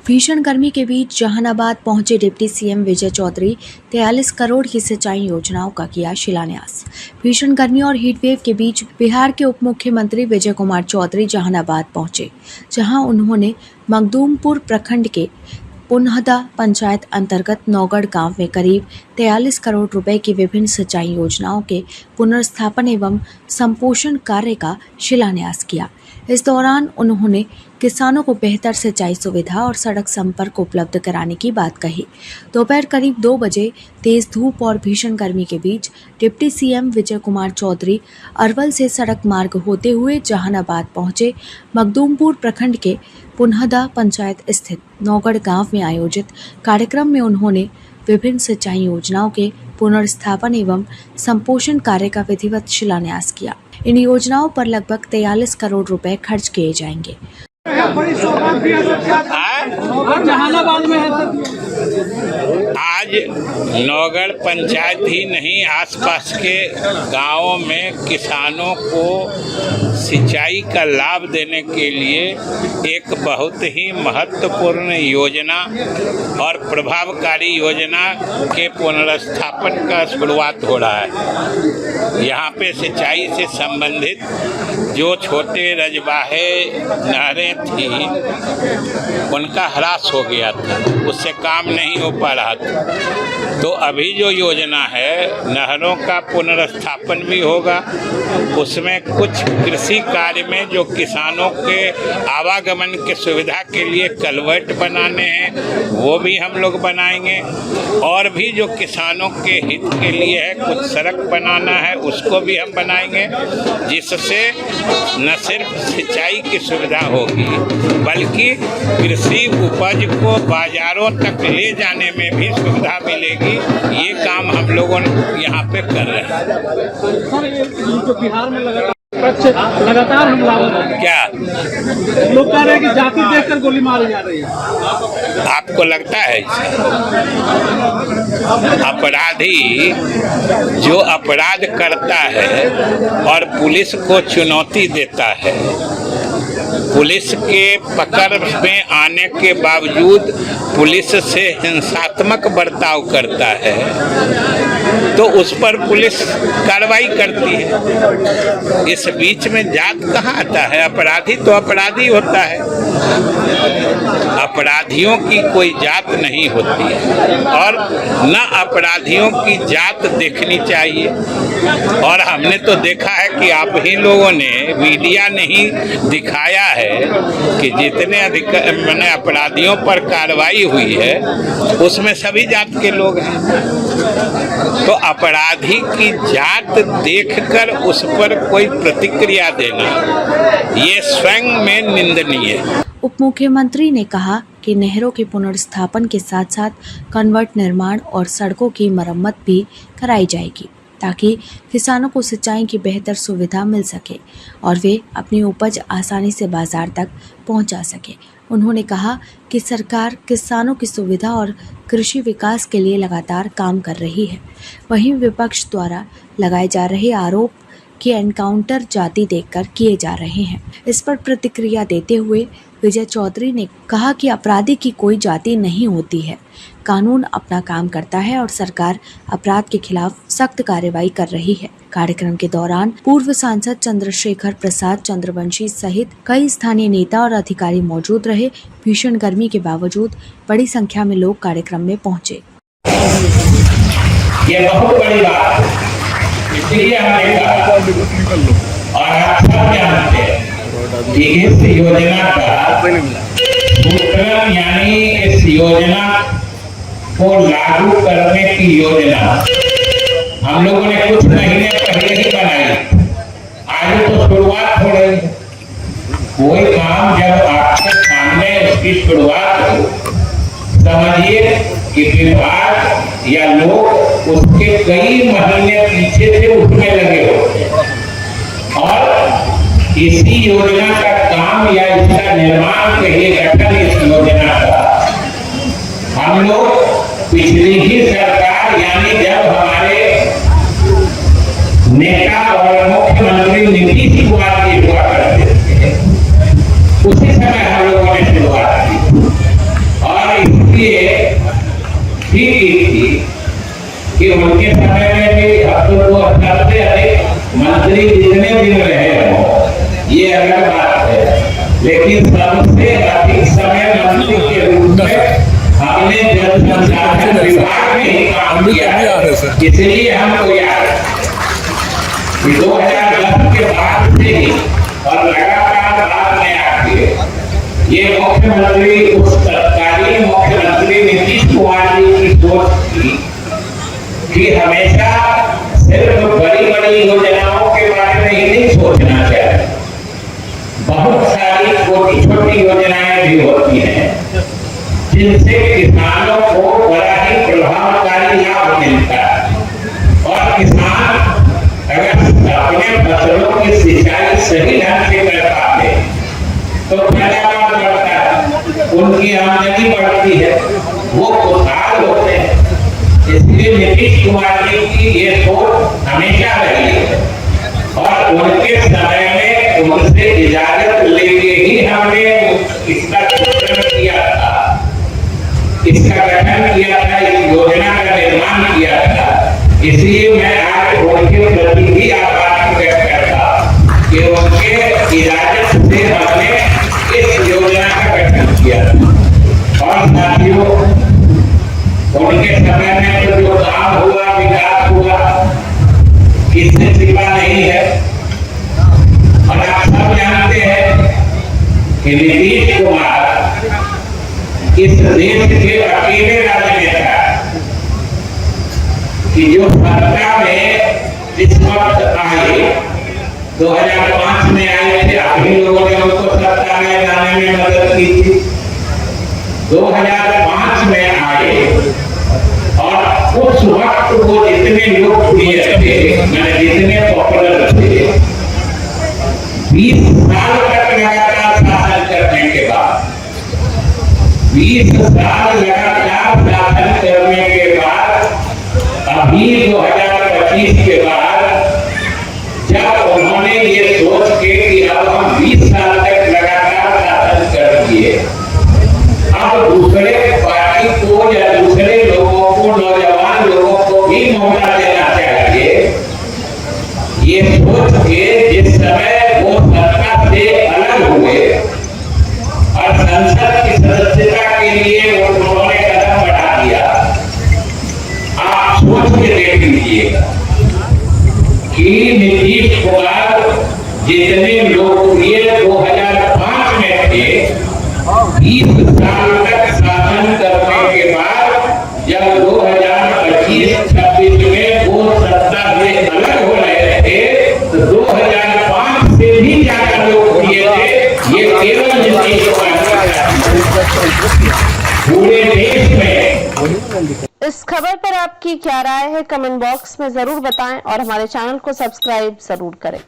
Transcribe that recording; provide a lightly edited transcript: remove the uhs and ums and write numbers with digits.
भीषण गर्मी के बीच जहानाबाद पहुंचे डिप्टी सीएम विजय चौधरी 43 करोड़ की सिंचाई योजनाओं का किया शिलान्यास। भीषण गर्मी और हीटवेव के बीच बिहार के उप मुख्यमंत्री विजय कुमार चौधरी जहानाबाद पहुंचे, जहां उन्होंने मखदूमपुर प्रखंड के पुनहदा पंचायत अंतर्गत नौगढ़ गांव में करीब 43 करोड़ रुपए की विभिन्न सिंचाई योजनाओं के पुनर्स्थापन एवं संपोषण कार्य का शिलान्यास किया। इस दौरान उन्होंने किसानों को बेहतर सिंचाई सुविधा और सड़क संपर्क उपलब्ध कराने की बात कही। दोपहर करीब 2 बजे तेज धूप और भीषण गर्मी के बीच डिप्टी सीएम विजय कुमार चौधरी अरवल से सड़क मार्ग होते हुए जहानाबाद पहुंचे। मखदूमपुर प्रखंड के पुनहदा पंचायत स्थित नौगढ़ गांव में आयोजित कार्यक्रम में उन्होंने विभिन्न सिंचाई योजनाओं के पुनर्स्थापन एवं संपोषण कार्य का विधिवत शिलान्यास किया। इन योजनाओं पर लगभग 43 करोड़ रुपए खर्च किए जाएंगे। आज नौगढ़ पंचायत ही नहीं, आसपास के गांवों में किसानों को सिंचाई का लाभ देने के लिए एक बहुत ही महत्वपूर्ण योजना और प्रभावकारी योजना के पुनर्स्थापन का शुरुआत हो रहा है। यहाँ पे सिंचाई से संबंधित जो छोटे रजबाहे नहरें थी उनका ह्रास हो गया था, उससे काम नहीं हो पा रहा था। तो अभी जो योजना है नहरों का पुनर्स्थापन भी होगा, उसमें कुछ कृषि कार्य में जो किसानों के आवागमन के सुविधा के लिए कलवर्ट बनाने हैं वो भी हम लोग बनाएंगे, और भी जो किसानों के हित के लिए है कुछ सड़क बनाना है उसको भी हम बनाएंगे, जिससे न सिर्फ सिंचाई की सुविधा होगी बल्कि कृषि उपज को बाजारों तक ले जाने में भी सुविधा मिलेगी। ये काम हम लोगों यहाँ पे कर रहे हैं। सर, ये जो बिहार में लगातार हमला हो रहा है, क्या लोग कह रहे हैं कि जाति देखकर गोली मारी जा रही है? आपको लगता है अपराधी जो अपराध करता है और पुलिस को चुनौती देता है, पुलिस के पकड़ में आने के बावजूद पुलिस से हिंसात्मक बर्ताव करता है तो उस पर पुलिस कार्रवाई करती है। इस बीच में जात कहाँ आता है? अपराधी तो अपराधी होता है, अपराधियों की कोई जात नहीं होती है और न अपराधियों की जात देखनी चाहिए। और हमने तो देखा है कि आप ही लोगों ने, मीडिया ने ही दिखाया है कि जितने मैंने अपराधियों पर कार्रवाई हुई है उसमें सभी जात के लोग हैं। तो अपराधी की जात देखकर उस पर कोई प्रतिक्रिया देना ये स्वयं में निंदनीय है। उप मुख्यमंत्री ने कहा कि नहरों के पुनर्स्थापन के साथ साथ कन्वर्ट निर्माण और सड़कों की मरम्मत भी कराई जाएगी ताकि किसानों को सिंचाई की बेहतर सुविधा मिल सके और वे अपनी उपज आसानी से बाजार तक पहुंचा सके। उन्होंने कहा कि सरकार किसानों की सुविधा और कृषि विकास के लिए लगातार काम कर रही है। वहीं विपक्ष द्वारा लगाए जा रहे आरोप कि एनकाउंटर जाति देखकर किए जा रहे हैं, इस पर प्रतिक्रिया देते हुए विजय चौधरी ने कहा कि अपराधी की कोई जाति नहीं होती है, कानून अपना काम करता है और सरकार अपराध के खिलाफ सख्त कार्रवाई कर रही है। कार्यक्रम के दौरान पूर्व सांसद चंद्रशेखर प्रसाद चंद्रवंशी सहित कई स्थानीय नेता और अधिकारी मौजूद रहे। भीषण गर्मी के बावजूद बड़ी संख्या में लोग कार्यक्रम में पहुंचे। ये बहुत बड़ी बात है, इसलिए हमने कहा और आप सब जानते हैं कि इस योजना का उत्तरम यानी इस योजना को लागू करने की योजना हम लोगों ने कुछ महीने पहले ही बनाई। आज तो शुरुआत हो रही है। कोई काम जब आपके सामने उसकी शुरुआत हो, समझिए कि विभाग या लोग उसके कई महीने पीछे से उठने लगे हो और इसी योजना का काम या इसका निर्माण के लिए गठन इस योजना का हम लोग पिछली ही सरकार यानी जब हमारे नेता और मुख्यमंत्री नीतीश कुमार जी हुआ करते थे उसी समय हम लोगों ने शुरुआत की अलग बात है, लेकिन सबसे अधिक समय मंत्री के रूप में हमने जल संसाधन विभाग में ही काम किया है, इसलिए हमको याद है कि 2010 के बाद से ही और लगातार बाद में आके ये मुख्यमंत्री, उस तत्कालीन मुख्यमंत्री नीतीश कुमार जी की सोच थी कि हमेशा सिर्फ बड़ी बड़ी योजनाओं के बारे में ही नहीं सोचना चाहिए, बहुत सारी छोटी छोटी योजनाएं भी होती हैं जिनसे किसानों को बड़ा ही प्रभावकारी लाभ मिलता है। और किसान अगर अपने फसलों की सिंचाई सही ढंग से कर पाते तो पैदावार बढ़ता है, उनकी आमदनी बढ़ती है, वो खुशहाल होते हैं। इसलिए नीतीश कुमार जी की ये सोच हमेशा रही है और उनके समय में उनसे इजाजत लेके ही हमने इसका गठन किया था, इस योजना का निर्माण किया था। इसलिए मैं आज उनके प्रति भी आभार व्यक्त करता कि उनके इजाजत से हमने इस योजना का गठन किया। और साथियों, उनके समय में तो जो काम हुआ, विकास हुआ, किससे सिवा नहीं है। और आप सब जानते हैं कि नीतीश कुमार इस देश के अकेले राजनेता कि जो सत्ता में इस वक्त आए, 2005 में आए थे, आप ही लोगों ने उनको सत्ता में लाने में मदद की थी। 2005 में आए और उस वक्त वो जितने लोकप्रिय थे, मैंने जितने पॉपुलर थे, 20 साल तक लगातार शासन करने के बाद, 20 साल लगातार शासन करने के बाद, अभी 2025 के बाद जब उन्होंने ये सोच के कि अब हम 20 साल तक लगातार शासन कर दिए, अब दूसरे पार्टी को या दूसरे लोगों को, नौजवान लोगों को भी मौका देना चाहिए। ये सोच के जिस समय वो सत्ता से अलग हुए और संसद की सदस्यता के लिए उन्होंने कदम बढ़ा दिया, आप सोच के देख लीजिएगा कि नीतीश कुमार जितने लोकप्रिय 2005 में थे, 20 साल तक शासन करने के बाद जब 2025-26 में वो सत्ता से अलग हो रहे थे तो 2005 से भी ज्यादा लोकप्रिय थे। ये केवल नीतीश कुमार पूरे देश में। इस खबर पर आपकी क्या राय है, कमेंट बॉक्स में जरूर बताएं और हमारे चैनल को सब्सक्राइब जरूर करें।